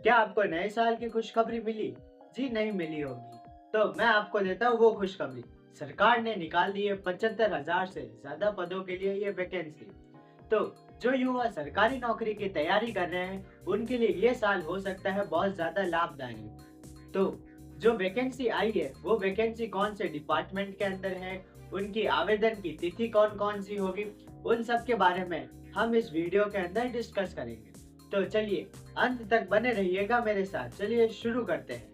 क्या आपको नए साल की खुशखबरी मिली? जी नहीं मिली होगी। तो मैं आपको देता हूँ वो खुशखबरी। सरकार ने निकाल दी है 75,000 से ज्यादा पदों के लिए ये वैकेंसी। तो जो युवा सरकारी नौकरी की तैयारी कर रहे हैं, उनके लिए ये साल हो सकता है बहुत ज्यादा लाभदायक। तो जो वैकेंसी आई है, वो वैकेंसी कौन से डिपार्टमेंट के अंदर है, उनकी आवेदन की तिथि कौन कौन सी होगी, उन सब के बारे में हम इस वीडियो के अंदर डिस्कस करेंगे। तो चलिए अंत तक बने रहिएगा मेरे साथ। चलिए शुरू करते हैं।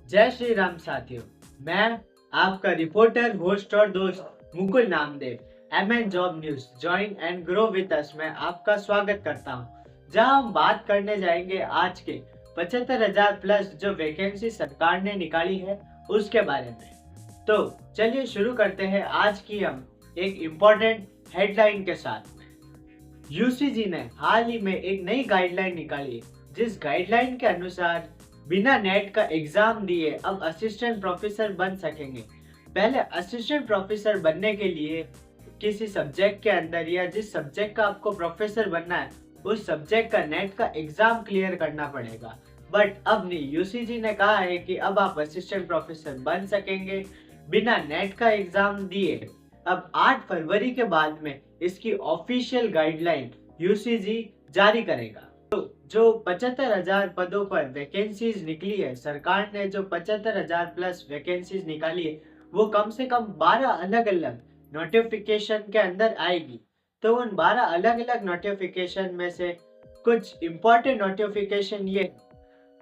जय श्री राम साथियों, मैं आपका रिपोर्टर, होस्ट और दोस्त Mukul Namdev MN job news join and grow with us में आपका स्वागत करता हूं, जहां हम बात करने जाएंगे आज के 75,000 प्लस जो वैकेंसी सरकार ने निकाली है उसके बारे में। तो चलिए शुरू करते हैं आज की हम एक इम्पोर्टेंट हेडलाइन के साथ। यूजीसी ने हाल ही में एक नई गाइडलाइन निकाली, जिस गाइडलाइन के अनुसार बिना नेट का एग्जाम दिए अब असिस्टेंट प्रोफेसर बन सकेंगे। पहले असिस्टेंट प्रोफेसर बनने के लिए किसी सब्जेक्ट के अंदर या जिस सब्जेक्ट का आपको प्रोफेसर बनना है उस सब्जेक्ट का नेट का एग्जाम क्लियर करना पड़ेगा। बट अब नहीं, यूजीसी ने कहा है कि अब आप असिस्टेंट प्रोफेसर बन सकेंगे बिना नेट का एग्जाम दिए। अब 8 फरवरी के बाद में इसकी ऑफिशियल गाइडलाइन यूजीसी जारी करेगा। जो 75,000 पदों पर वैकेंसीज निकली है, सरकार ने जो 75,000 प्लस वैकेंसीज निकाली है, वो कम से कम 12 अलग अलग नोटिफिकेशन के अंदर आएगी। तो उन 12 अलग अलग नोटिफिकेशन में से कुछ इम्पोर्टेंट नोटिफिकेशन ये।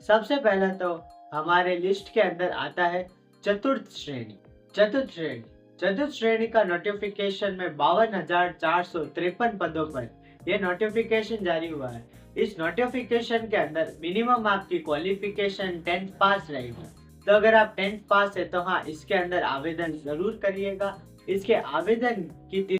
सबसे पहला तो हमारे लिस्ट के अंदर आता है चतुर्थ श्रेणी। चतुर्थ श्रेणी का नोटिफिकेशन में 52,453 पदों पर यह नोटिफिकेशन जारी हुआ है। इस नोटिफिकेशन के अंदर मिनिमम आपकी क्वालिफिकेशन 10th पास रहेगी। तो अगर आप 10th पास है तो हाँ, इसके अंदर आवेदन जरूर करिएगा। इसके आवेदन की तिथि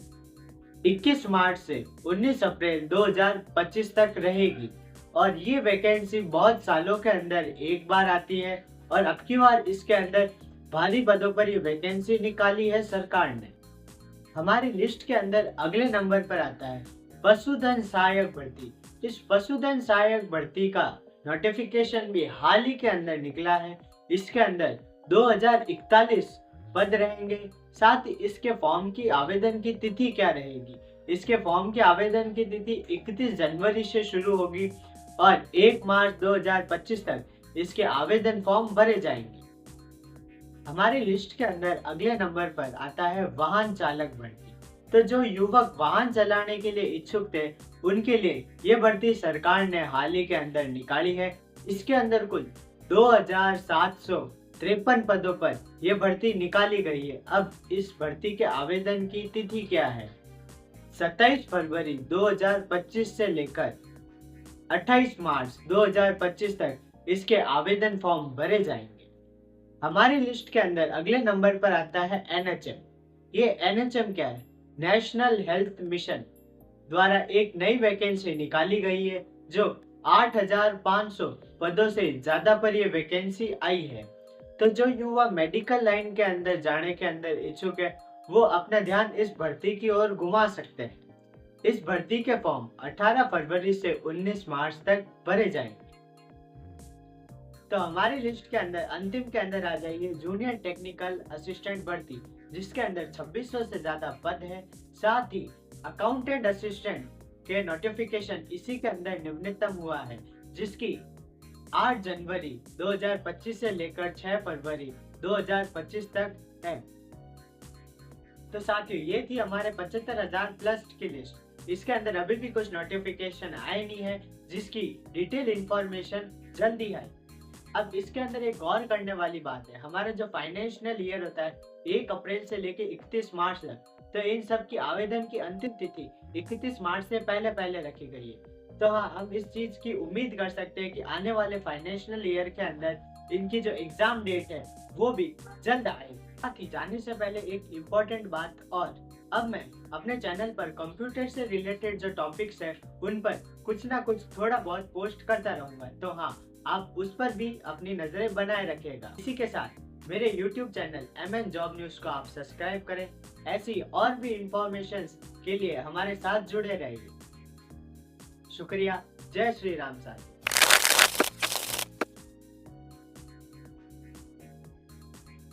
21 मार्च से 19 अप्रैल 2025 तक रहेगी। और ये वैकेंसी बहुत सालों के अंदर एक बार आती है और अब की बार इसके अंदर भारी पदों पर ये वैकेंसी निकाली है सरकार ने। हमारी लिस्ट के अंदर अगले नंबर पर आता है पशुधन सहायक भर्ती। इस पशुधन सहायक भर्ती का नोटिफिकेशन भी हाल ही के अंदर निकला है। इसके अंदर 2041 पद रहेंगे। साथ ही इसके फॉर्म की आवेदन की तिथि क्या रहेगी? इसके फॉर्म की आवेदन की तिथि 31 जनवरी से शुरू होगी और 1 मार्च 2025 तक इसके आवेदन फॉर्म भरे जाएंगे। हमारी लिस्ट के अंदर अगले नंबर पर आता है वाहन चालक भर्ती। तो जो युवक वाहन चलाने के लिए इच्छुक थे, उनके लिए ये भर्ती सरकार ने हाल ही के अंदर निकाली है। इसके अंदर कुल 2,753 पदों पर यह भर्ती निकाली गई है। अब इस भर्ती के आवेदन की तिथि क्या है? 27 फरवरी 2025 से लेकर 28 मार्च 2025 तक इसके आवेदन फॉर्म भरे जाएंगे। हमारी लिस्ट के अंदर अगले नंबर पर आता है एनएचएम। ये एनएचएम क्या है? नेशनल हेल्थ मिशन द्वारा एक नई वैकेंसी निकाली गई है, जो 8,500 पदों से ज्यादा पर यह वैकेंसी आई है। तो जो युवा मेडिकल लाइन के अंदर जाने के अंदर इच्छुक है, वो अपना ध्यान इस भर्ती की ओर घुमा सकते हैं। इस भर्ती के फॉर्म 18 फरवरी से 19 मार्च तक भरे जाएंगे। तो हमारी लिस्ट के अंदर अंतिम के अंदर आ जाइए जूनियर टेक्निकल असिस्टेंट भर्ती, जिसके अंदर 2600 से ज्यादा पद है। साथ ही अकाउंटेंट असिस्टेंट के नोटिफिकेशन इसी के अंदर न्यूनतम हुआ है, जिसकी 8 जनवरी 2025 से लेकर 6 फरवरी 2025 तक है। तो साथियों, ये थी हमारे 75,000 प्लस की लिस्ट। इसके अंदर अभी भी कुछ नोटिफिकेशन आए नहीं है, जिसकी डिटेल इंफॉर्मेशन जल्दी है। अब इसके अंदर एक गौर करने वाली बात है, हमारा जो फाइनेंशियल ईयर होता है 1 अप्रैल से लेके 31 मार्च तक, तो इन सब की आवेदन की अंतिम तिथि 31 मार्च से पहले रखी गई है। तो हाँ, हम इस चीज की उम्मीद कर सकते हैं कि आने वाले फाइनेंशियल ईयर के अंदर इनकी जो एग्जाम डेट है वो भी जल्द आएगी। साथ ही जाने से पहले एक इम्पोर्टेंट बात और, अब मैं अपने चैनल पर कंप्यूटर से रिलेटेड जो टॉपिक्स है उन पर कुछ ना कुछ थोड़ा बहुत पोस्ट करता रहूंगा। तो हाँ, आप उस पर भी अपनी नजरें बनाए रखिएगा। इसी के साथ मेरे YouTube channel MN job news को आप सब्सक्राइब करें। ऐसी और भी इंफॉर्मेशन के लिए हमारे साथ जुड़े रहिए। शुक्रिया। जय श्री राम साथियों।